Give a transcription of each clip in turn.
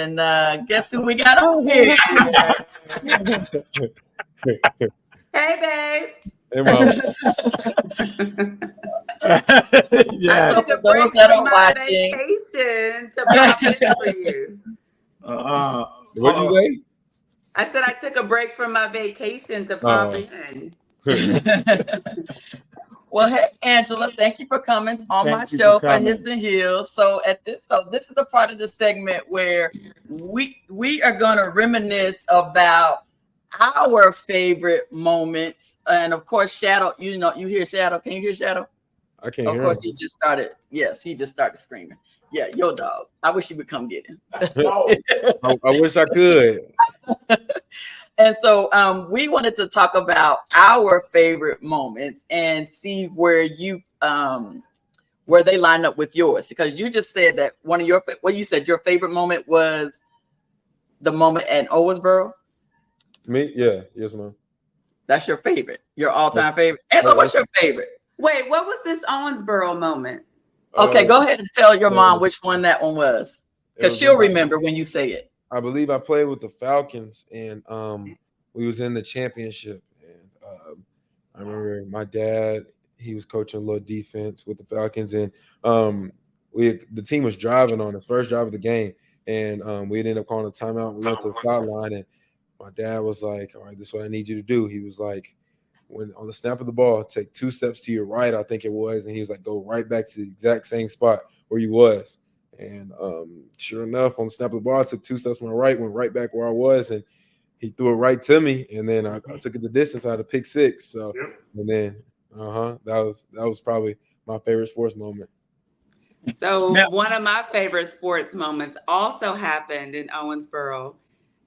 And guess who we got on here? Hey, babe. Hey, mom. I took a For those break that from are my watching. vacation to pop in for you. What'd you say? I said I took a break from my vacation to pop in. Well, hey, Angela, thank you for coming on my show for Hits and Heels. So this is the part of the segment where we are gonna reminisce about our favorite moments. And of course, Shadow, you hear Shadow. Can you hear Shadow? I can't Of hear course, him. he just started. Yes, he just started screaming. Yeah, your dog. I wish you would come get him. I wish I could. And so we wanted to talk about our favorite moments and see where where they line up with yours, because you just said that one of your you said your favorite moment was the moment at Owensboro. Me? Yeah. Yes, ma'am. That's your favorite, your all-time favorite. And so what's your favorite? Wait, what was this Owensboro moment? Okay, go ahead and tell your mom which one that one was, because she'll remember when you say it. I believe I played with the Falcons, and we was in the championship, and I remember my dad, he was coaching a little defense with the Falcons, and the team was driving on his first drive of the game, and we ended up calling a timeout. We went to the sideline, and my dad was like, "All right, this is what I need you to do." He was like, when on the snap of the ball, take 2 steps to your right, I think it was, and he was like, go right back to the exact same spot where you was. And sure enough, on the snap of the ball, I took 2 steps to my right, went right back where I was, and he threw it right to me. And then I took it the distance. I had a pick 6. So, and then that was probably my favorite sports moment. So one of my favorite sports moments also happened in Owensboro,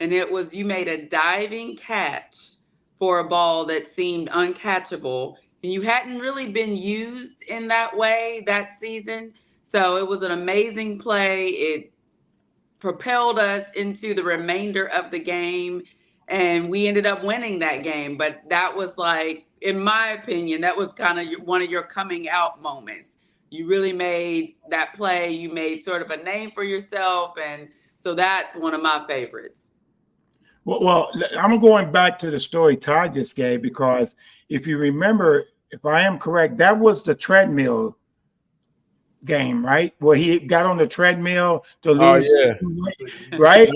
and it was you made a diving catch for a ball that seemed uncatchable, and you hadn't really been used in that way that season. So it was an amazing play. It propelled us into the remainder of the game, and we ended up winning that game. But that was like, in my opinion, that was kind of one of your coming out moments. You really made that play. You made sort of a name for yourself, and so that's one of my favorites. Well, I'm going back to the story Todd just gave, because if you remember, if I am correct, that was the treadmill game, right? Where he got on the treadmill to lose. Oh yeah, right.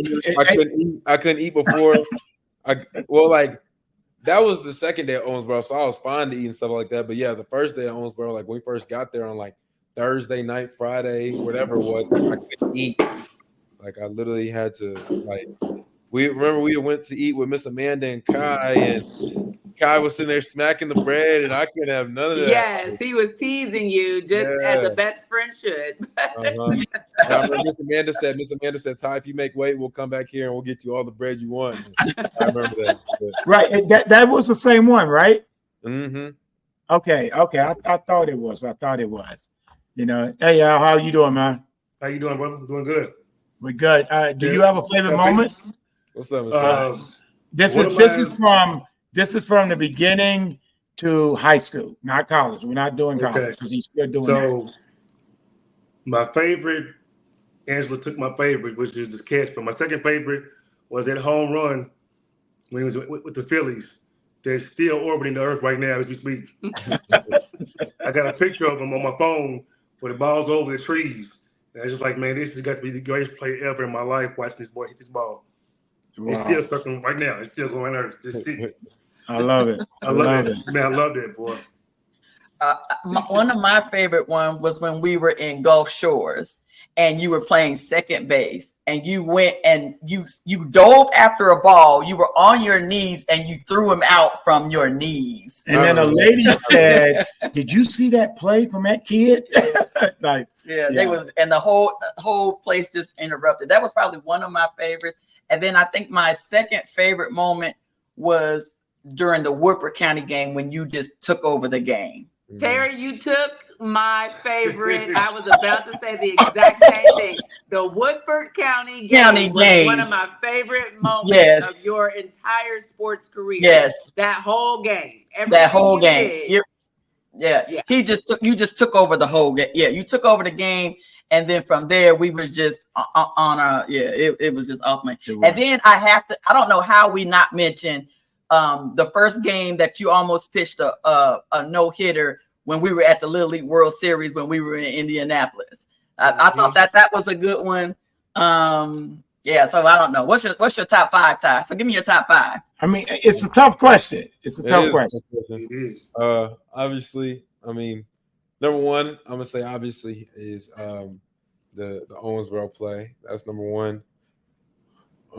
I couldn't eat before. That was the second day at Owensboro, so I was fine to eat and stuff like that. But yeah, the first day at Owensboro, like when we first got there on like Thursday night, Friday, whatever it was, I couldn't eat. Like I literally had to we went to eat with Miss Amanda and Kai, and Kai was sitting there smacking the bread, and I couldn't have none of that. Yes, he was teasing you just as a best friend should. I remember Miss Amanda said, "Ty, if you make weight, we'll come back here and we'll get you all the bread you want." I remember that. Right, that was the same one, right? Mm-hmm. Okay. I thought it was. You know, hey, Al, how you doing, man? How you doing, brother? Doing good. We're good. Do you have a favorite moment? What's up, Mr. This is from the beginning to high school, not college. We're not doing college because he's still doing that. My favorite, Angela took my favorite, which is the catch. But my second favorite was that home run when he was with the Phillies. They're still orbiting the earth right now as we speak. I got a picture of him on my phone where the ball's over the trees. And I was just like, man, this has got to be the greatest play ever in my life, watching this boy hit this ball. Wow. It's still circling right now. It's still going earth. I love it. I love it. Man, I love that, boy. One of my favorite ones was when we were in Gulf Shores and you were playing second base, and you went and you dove after a ball. You were on your knees and you threw him out from your knees. And then a lady said, "Did you see that play from that kid?" They was, and the whole place just interrupted. That was probably one of my favorites. And then I think my second favorite moment was during the Woodford County game when you just took over the game. Terry, you took my favorite. I was about to say the exact same thing. The Woodford County game was one of my favorite moments of your entire sports career. Yes. That whole game. That whole game. Yeah. You just took over the whole game. Yeah, you took over the game. And then from there, we was just on a, it was just off my. You're And right. then I don't know how we not mention the first game that you almost pitched a no hitter when we were at the Little League World Series when we were in Indianapolis. I thought that was a good one. Yeah, so I don't know. What's your top 5, Ty? So give me your top 5. I mean, it's a tough question. It's a It tough is. question. It is. Obviously, I mean, number one, I'm gonna say obviously is the Owensboro play. That's number one.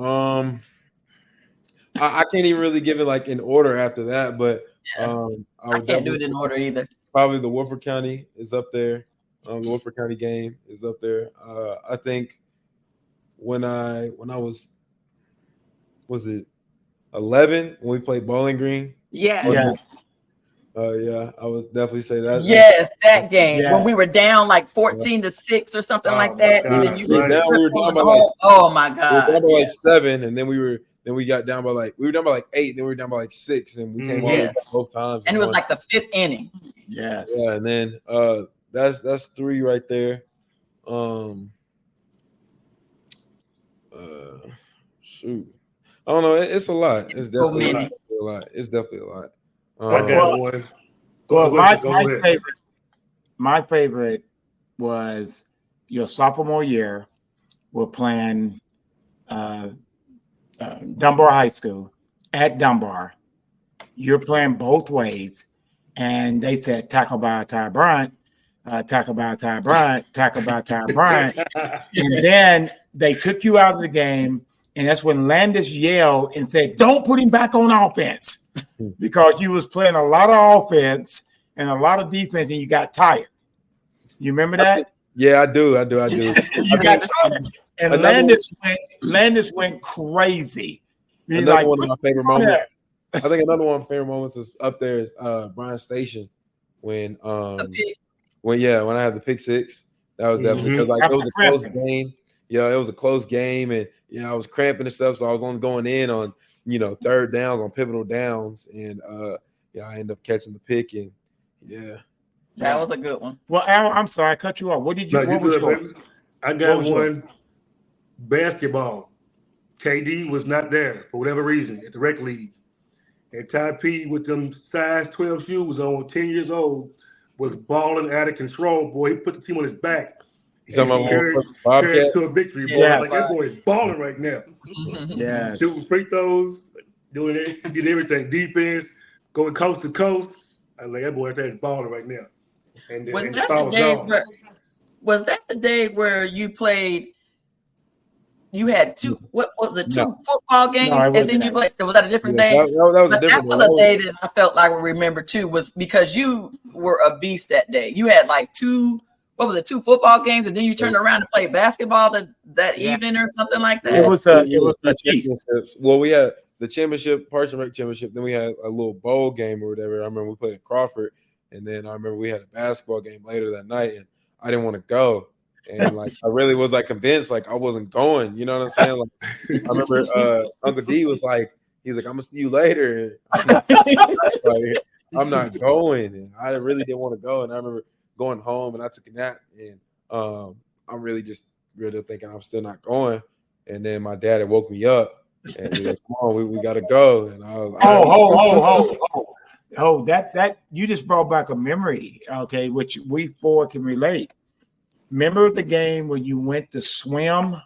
I can't even really give it like in order after that, but I can't do it in order either. Probably the Woodford County is up there. The Woodford County game is up there. I think when I was it 11 when we played Bowling Green? Yeah. Yes. Yeah, I would definitely say that. Yes, that game Yeah. when we were down like 14-6 or something Oh like my that, God, and then you right. just We were down by oh my we were God, down by like 7, and then we got down by like 8, then we were down by like 6, and we came all the way Yes. back both times. and it was won. like the 5th inning. Yes. Yeah, and then that's 3 right there. Shoot, I don't know. It's a lot. It's definitely many. a lot. It's definitely a lot. I got one. Well, Go ahead. my favorite was your sophomore year. We're playing Dunbar High School at Dunbar. You're playing both ways, and they said tackle by Ty Bryant, tackle by Ty Bryant, tackle by Ty Bryant, and then they took you out of the game, and that's when Landis yelled and said, "Don't put him back on offense," because you was playing a lot of offense and a lot of defense, and you got tired. You remember that? Yeah, I do. You got tired, and Landis went crazy. He's Another like, one of my favorite moments. there. I think another one of my favorite moments is up there is Bryan Station when when I had the pick 6. That was definitely because like it was a close game. Yeah, it was a close game, and I was cramping and stuff, so I was only going in on third downs on pivotal downs, and I ended up catching the pick, and That was a good one. Well, Al, I'm sorry, I cut you off. What did you? No, What was good, yours? baby. I got was one. Basketball. KD was not there for whatever reason at the rec league. And Ty P with them size 12 shoes on, 10 years old, was balling out of control, boy. He put the team on his back. You talking about carried Bobcat? to a victory, boy. Yes. Like, that boy is balling right now. Yeah. Shooting free throws, doing it, did everything. Defense, going coast to coast. I was like, that boy right there is balling right now. And Was and that foul the day gone. was that the day where you played? You had two. What was it? Two football games, No, it and then wasn't you that. played. Was that a different day? That was a But different that one. was a day that I felt like I remember too, was because you were a beast that day. You had like two football games, and then you turned around and played basketball that evening or something like that. It was a cheat. championships. Well, we had the championship, Parks and Rec championship. Then we had a little bowl game or whatever. I remember we played in Crawford, and then I remember we had a basketball game later that night, and I didn't want to go. And like I really was like convinced like I wasn't going. You know what I'm saying? Like I remember Uncle D was like, he's like, I'm gonna see you later. And I'm not going, and I really didn't want to go. And I remember going home, and I took a nap, and I'm really thinking I'm still not going. And then my dad had woke me up, and he was like, come on, we gotta go. And I was like, Oh, that you just brought back a memory, okay, which we four can relate. Remember the game when you went to swim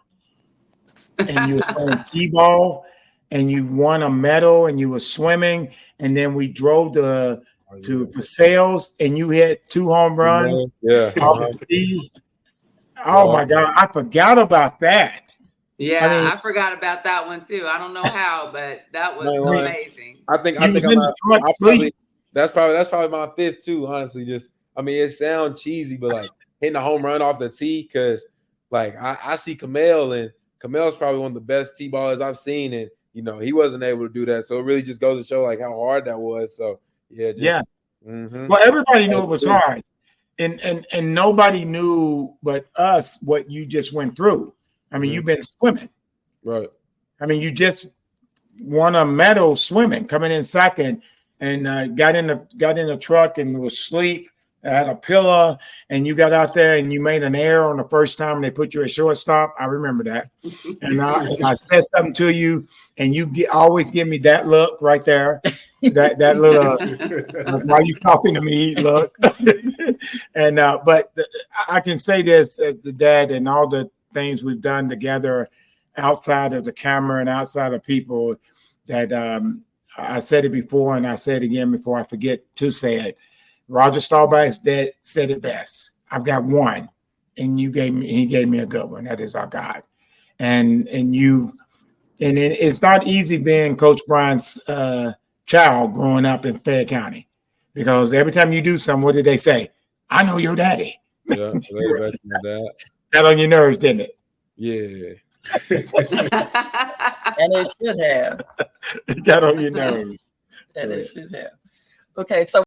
and you were playing t-ball and you won a medal and you were swimming, and then we drove to Pasales and you hit 2 home runs. Yeah. Oh my God, I forgot about that. Yeah, I mean- I forgot about that one too. I don't know how, but that was Man, amazing. I think You was in the truck sleep. that's probably my 5th too. Honestly, just I mean, it sounds cheesy, but like hitting a home run off the tee, because like I see Kamel, and Kamel's probably one of the best T-ballers I've seen, and he wasn't able to do that. So it really just goes to show like how hard that was. So yeah. Mm-hmm. Well, everybody knew it was hard, and nobody knew but us what you just went through. I mean, you've been swimming. Right. I mean, you just won a medal swimming, coming in second, and got in the truck and was asleep had a pillar, and you got out there and you made an error on the first time and they put you at shortstop. I remember that. And I said something to you, and you always give me that look right there. That little why you talking to me look. And but I can say this as the dad, and all the things we've done together outside of the camera and outside of people, that I said it before and I said it again before I forget to say it. Roger Staubach's dad said it best. I've got one, and he gave me a good one. That is our God. And it's not easy being Coach Bryant's child growing up in Fayette County, because every time you do something, what did they say? I know your daddy. Yeah, that. Got on your nerves, didn't it? Yeah. And it should have. It got on your nerves. And it should have. Okay, so